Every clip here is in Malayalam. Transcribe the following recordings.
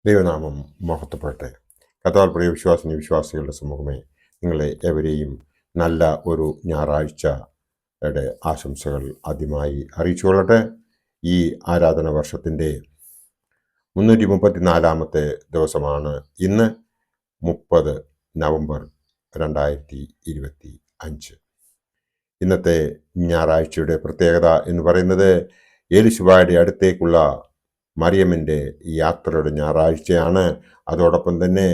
ദൈവനാമം മഹത്വപ്പെടട്ടെ. കർത്താവിൽ പ്രിയ വിശ്വാസിനി വിശ്വാസികളുടെ സമൂഹമേ, നിങ്ങളെ എവരെയും നല്ല ഒരു ഞായറാഴ്ചയുടെ ആശംസകൾ ആദ്യമായി അറിയിച്ചുകൊള്ളട്ടെ. ഈ ആരാധന വർഷത്തിൻ്റെ 334 ദിവസമാണ് ഇന്ന് 30 നവംബർ 2025. ഇന്നത്തെ ഞായറാഴ്ചയുടെ പ്രത്യേകത എന്ന് പറയുന്നത് യേശുവായുടെ അടുത്തേക്കുള്ള മറിയമിൻ്റെ യാത്രയുടെ ഞായറാഴ്ചയാണ്. അതോടൊപ്പം തന്നെ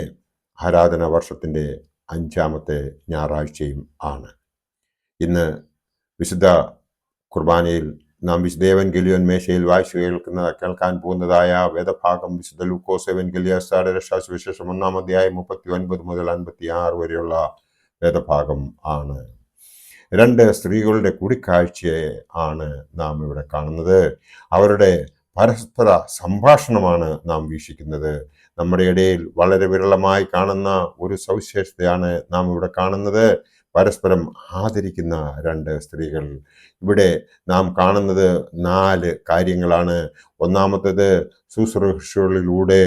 ആരാധന വർഷത്തിൻ്റെ 5ാമത്തെ ഞായറാഴ്ചയും ആണ്. ഇന്ന് വിശുദ്ധ കുർബാനയിൽ നാം വിശുദ്ധ ഏവൻഗേലിയോൻ മേശയിൽ വായിച്ചു കേൾക്കാൻ പോകുന്നതായ വേദഭാഗം വിശുദ്ധ ലൂക്കോസ് ഏവൻഗേലിയോസ്യുടെ രക്ഷാസുവിശേഷം 1-ാം അധ്യായം 39 മുതൽ 56 വരെയുള്ള വേദഭാഗം ആണ്. 2 സ്ത്രീകളുടെ കൂടിക്കാഴ്ചയെ ആണ് നാം ഇവിടെ കാണുന്നത്. അവരുടെ പരസ്പര സംഭാഷണമാണ് നാം വീക്ഷിക്കുന്നത്. നമ്മുടെ ഇടയിൽ വളരെ വിരളമായി കാണുന്ന ഒരു സവിശേഷതയാണ് നാം ഇവിടെ കാണുന്നത്. പരസ്പരം ആദരിക്കുന്ന 2 സ്ത്രീകൾ. ഇവിടെ നാം കാണുന്നത് 4 കാര്യങ്ങളാണ്. ഒന്നാമത്തേത്, ശുശ്രൂഷകളിലൂടെ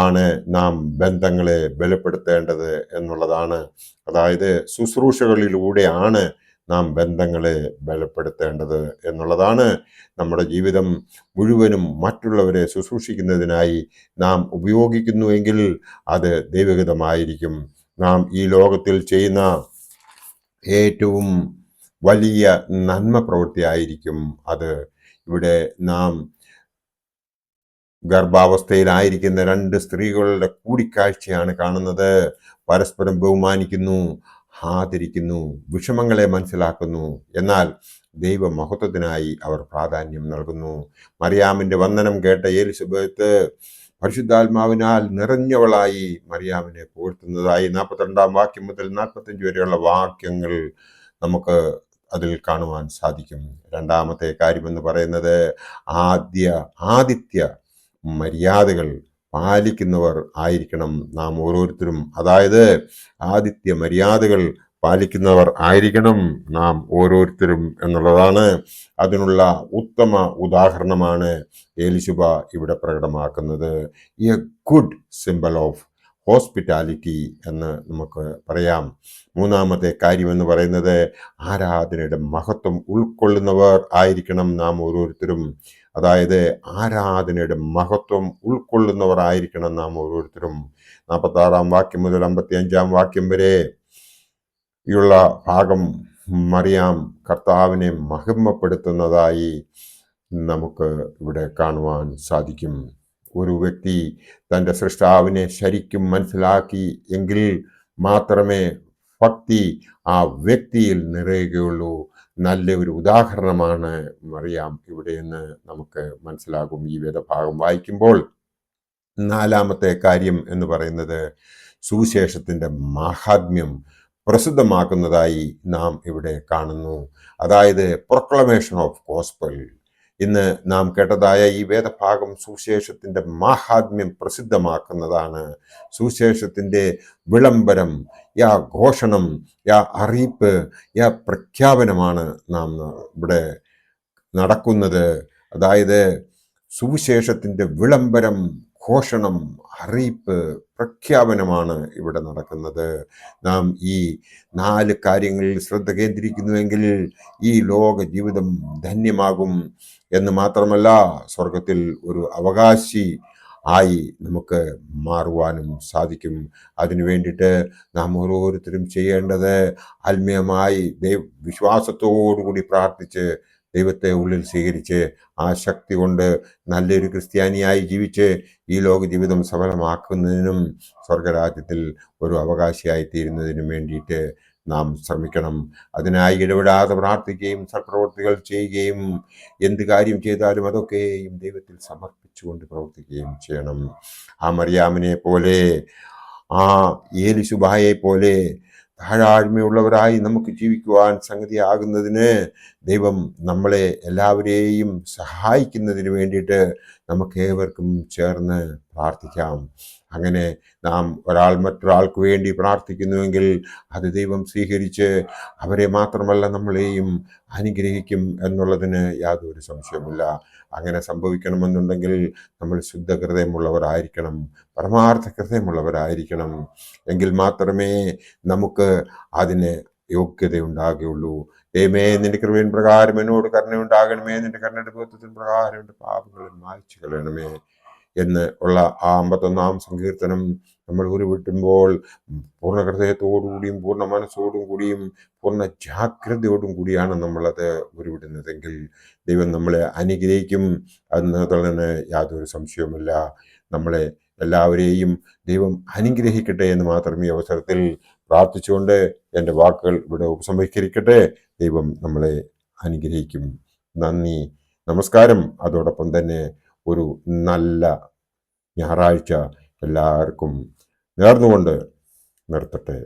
ആണ് നാം ബന്ധങ്ങളെ ബലപ്പെടുത്തേണ്ടത് എന്നുള്ളതാണ്. അതായത് ശുശ്രൂഷകളിലൂടെയാണ് നാം ബന്ധങ്ങളെ ബലപ്പെടുത്തേണ്ടത് എന്നുള്ളതാണ്. നമ്മുടെ ജീവിതം മുഴുവനും മറ്റുള്ളവരെ ശുശ്രൂഷിക്കുന്നതിനായി നാം ഉപയോഗിക്കുന്നുവെങ്കിൽ അത് ദൈവഹിതമായിരിക്കും. നാം ഈ ലോകത്തിൽ ചെയ്യുന്ന ഏറ്റവും വലിയ നന്മ പ്രവൃത്തിയായിരിക്കും അത്. ഇവിടെ നാം ഗർഭാവസ്ഥയിലായിരിക്കുന്ന 2 സ്ത്രീകളുടെ കൂടിക്കാഴ്ചയാണ് കാണുന്നത്. പരസ്പരം ബഹുമാനിക്കുന്നു, ആദരിക്കുന്നു, വിഷമങ്ങളെ മനസ്സിലാക്കുന്നു, എന്നാൽ ദൈവമഹത്വത്തിനായി അവർ പ്രാധാന്യം നൽകുന്നു. മറിയാമിൻ്റെ വന്ദനം കേട്ട എലിസബത്ത് പരിശുദ്ധാത്മാവിനാൽ നിറഞ്ഞവളായി മറിയാമിനെ പുകഴ്ത്തുന്നതായി 42-ാം വാക്യം മുതൽ 45 വരെയുള്ള വാക്യങ്ങൾ നമുക്ക് അതിൽ കാണുവാൻ സാധിക്കും. 2ാമത്തെ കാര്യമെന്ന് പറയുന്നത് ആദിത്യ മര്യാദകൾ പാലിക്കുന്നവർ ആയിരിക്കണം നാം ഓരോരുത്തരും. അതായത് ആദിത്യ മര്യാദകൾ പാലിക്കുന്നവർ ആയിരിക്കണം നാം ഓരോരുത്തരും എന്നുള്ളതാണ്. അതിനുള്ള ഉത്തമ ഉദാഹരണമാണ് എലിശുബ ഇവിടെ പ്രകടമാക്കുന്നത്. A good symbol of hospitality എന്ന് നമുക്ക് പറയാം. 3ാമത്തെ കാര്യമെന്ന് പറയുന്നത് ആരാധനയുടെ മഹത്വം ഉൾക്കൊള്ളുന്നവർ ആയിരിക്കണം നാം ഓരോരുത്തരും. അതായത് ആരാധനയുടെ മഹത്വം ഉൾക്കൊള്ളുന്നവർ ആയിരിക്കണം നാം ഓരോരുത്തരും. 46-ാം വാക്യം മുതൽ 55-ാം വാക്യം വരെ യുള്ള ഭാഗം മറിയാം കർത്താവിനെ മഹിമപ്പെടുത്തുന്നതായി നമുക്ക് ഇവിടെ കാണുവാൻ സാധിക്കും. ഒരു വ്യക്തി തൻ്റെ സൃഷ്ടാവിനെ ശരിക്കും മനസ്സിലാക്കി എങ്കിൽ മാത്രമേ ഭക്തി ആ വ്യക്തിയിൽ നിറയുകയുള്ളൂ. നല്ല ഒരു ഉദാഹരണമാണ് മറിയാം ഇവിടെയെന്ന് നമുക്ക് മനസ്സിലാകും ഈ വേദഭാഗം വായിക്കുമ്പോൾ. 4ാമത്തെ കാര്യം എന്ന് പറയുന്നത് സുവിശേഷത്തിൻ്റെ മാഹാത്മ്യം പ്രസിദ്ധമാക്കുന്നതായി നാം ഇവിടെ കാണുന്നു. അതായത് പ്രൊക്ലമേഷൻ ഓഫ് ഗോസ്പൽ. ഇന്ന് നാം കേട്ടതായ ഈ വേദഭാഗം സുവിശേഷത്തിൻ്റെ മാഹാത്മ്യം പ്രസിദ്ധമാക്കുന്നതാണ്. സുവിശേഷത്തിൻ്റെ വിളംബരം, ഘോഷണം, അറിയിപ്പ്, പ്രഖ്യാപനമാണ് നാം ഇവിടെ നടക്കുന്നത്. അതായത് സുവിശേഷത്തിൻ്റെ വിളംബരം, ഘോഷണം, അറിയിപ്പ്, പ്രഖ്യാപനമാണ് ഇവിടെ നടക്കുന്നത്. നാം ഈ 4 കാര്യങ്ങളിൽ ശ്രദ്ധ കേന്ദ്രീകരിക്കുന്നുവെങ്കിൽ ഈ ലോക ജീവിതം ധന്യമാകും എന്ന് മാത്രമല്ല, സ്വർഗത്തിൽ ഒരു അവകാശി ആയി നമുക്ക് മാറുവാനും സാധിക്കും. അതിനു വേണ്ടിയിട്ട് നാം ഓരോരുത്തരും ചെയ്യേണ്ടത് ആത്മീയമായി വിശ്വാസത്തോടുകൂടി പ്രാർത്ഥിച്ച് ദൈവത്തെ ഉള്ളിൽ സ്വീകരിച്ച് ആ ശക്തി കൊണ്ട് നല്ലൊരു ക്രിസ്ത്യാനിയായി ജീവിച്ച് ഈ ലോക ജീവിതം സഫലമാക്കുന്നതിനും സ്വർഗരാജ്യത്തിൽ ഒരു അവകാശിയായി തീരുന്നതിനും വേണ്ടിയിട്ട് നാം ശ്രമിക്കണം. അതിനായി ഇടപെടാതെ പ്രാർത്ഥിക്കുകയും സൽപ്രവൃത്തികൾ ചെയ്യുകയും എന്ത് കാര്യം ചെയ്താലും അതൊക്കെയും ദൈവത്തിൽ സമർപ്പിച്ചുകൊണ്ട് പ്രവർത്തിക്കുകയും ചെയ്യണം. ആ മറിയാമിനെ പോലെ, ആ എലിശുബായെ പോലെ താഴാഴ്മയുള്ളവരായി നമുക്ക് ജീവിക്കുവാൻ സംഗതിയാകുന്നതിന് ദൈവം നമ്മളെ എല്ലാവരെയും സഹായിക്കുന്നതിന് വേണ്ടിയിട്ട് നമുക്കേവർക്കും ചേർന്ന് പ്രാർത്ഥിക്കാം. അങ്ങനെ നാം ഒരാൾ മറ്റൊരാൾക്ക് വേണ്ടി പ്രാർത്ഥിക്കുന്നുവെങ്കിൽ അത് ദൈവം സ്വീകരിച്ച് അവരെ മാത്രമല്ല നമ്മളെയും അനുഗ്രഹിക്കും എന്നുള്ളതിന് യാതൊരു സംശയവുമില്ല. അങ്ങനെ സംഭവിക്കണമെന്നുണ്ടെങ്കിൽ നമ്മൾ ശുദ്ധ ഹൃദയമുള്ളവരായിരിക്കണം, പരമാർത്ഥ ഹൃദയമുള്ളവരായിരിക്കണം. എങ്കിൽ മാത്രമേ നമുക്ക് അതിന് യോഗ്യതയുണ്ടാകുകയുള്ളൂ. ദൈവമേ, നിന്റെ കൃപയിൻ പ്രകാരം എന്നോട് കരുണയുണ്ടാകണമേ, നിന്റെ കരുണയുടെ ബോധത്തിൻ പ്രകാരം എൻ്റെ പാപങ്ങളെ മായ്ച്ചു കളയണമേ എന്ന് ഉള്ള ആ 51-ാം സങ്കീർത്തനം നമ്മൾ ഉരുവിട്ടുമ്പോൾ പൂർണ്ണ ഹൃദയത്തോടുകൂടിയും പൂർണ്ണ മനസ്സോടും കൂടിയും പൂർണ്ണ ജാഗ്രതയോടും കൂടിയാണ് നമ്മളത് ഉരുവിടുന്നതെങ്കിൽ ദൈവം നമ്മളെ അനുഗ്രഹിക്കും എന്നതിന് യാതൊരു സംശയവുമില്ല. നമ്മളെ എല്ലാവരെയും ദൈവം അനുഗ്രഹിക്കട്ടെ എന്ന് മാത്രം ഈ അവസരത്തിൽ പ്രാർത്ഥിച്ചുകൊണ്ട് എൻ്റെ വാക്കുകൾ ഇവിടെ ഉപസംഹരിക്കട്ടെ. ദൈവം നമ്മളെ അനുഗ്രഹിക്കും. നന്ദി, നമസ്കാരം. അതോടൊപ്പം തന്നെ ഒരു നല്ല ഞായറാഴ്ച എല്ലാവർക്കും നേർന്നുകൊണ്ട് നിർത്തട്ടെ.